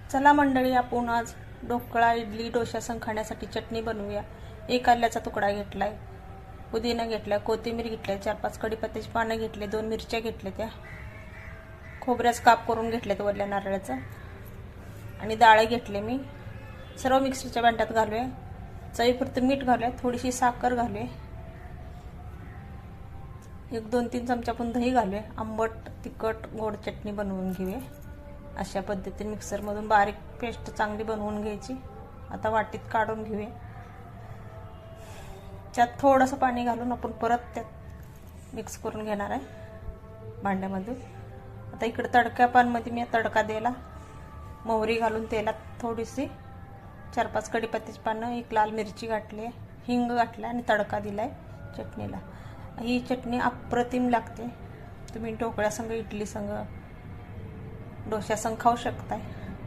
चला मंडळी, आपण आज ढोकळा, इडली, डोशासंग खाण्यासाठी चटणी बनवूया। एक आल्याचा तुकडा घेतलाय, पुदिना घेतलाय, कोथिंबीर घेतलाय, 4-5 कढीपत्त्याची पानं घेतले, 2 मिरच्या घेतल्या, त्या खोबऱ्याचं काप करून घेतलेत, वरल्या नारळाचं, आणि डाळ घेतले मी। सर्व मिक्सरच्या भांड्यात घालूया। चवीपुरतं मीठ घालूया, थोडीशी साखर घालूया, 1-2-3 चमचा पण दही घालूया। आंबट तिखट गोड चटणी बनवून घेऊया। अशा पद्धतीने मिक्सरमधून बारीक पेस्ट चांगली बनवून घ्यायची। आता वाटीत काढून घेऊया। त्यात थोडंसं पाणी घालून आपण परत त्यात मिक्स करून घेणार आहे भांड्यामध्ये। आता इकडे तडक्या पॅनमध्ये मी तडका द्यायला मोहरी घालून तेलात थोडीशी 4-5 कढीपत्त्याची पानं, 1 लाल मिरची घातली, हिंग घातला आणि तडका दिलाय चटणीला। ही चटणी अप्रतिम लागते। तुम्ही ढोकळ्यासंग, इडली संग, डोशासंग खाऊ शकताय।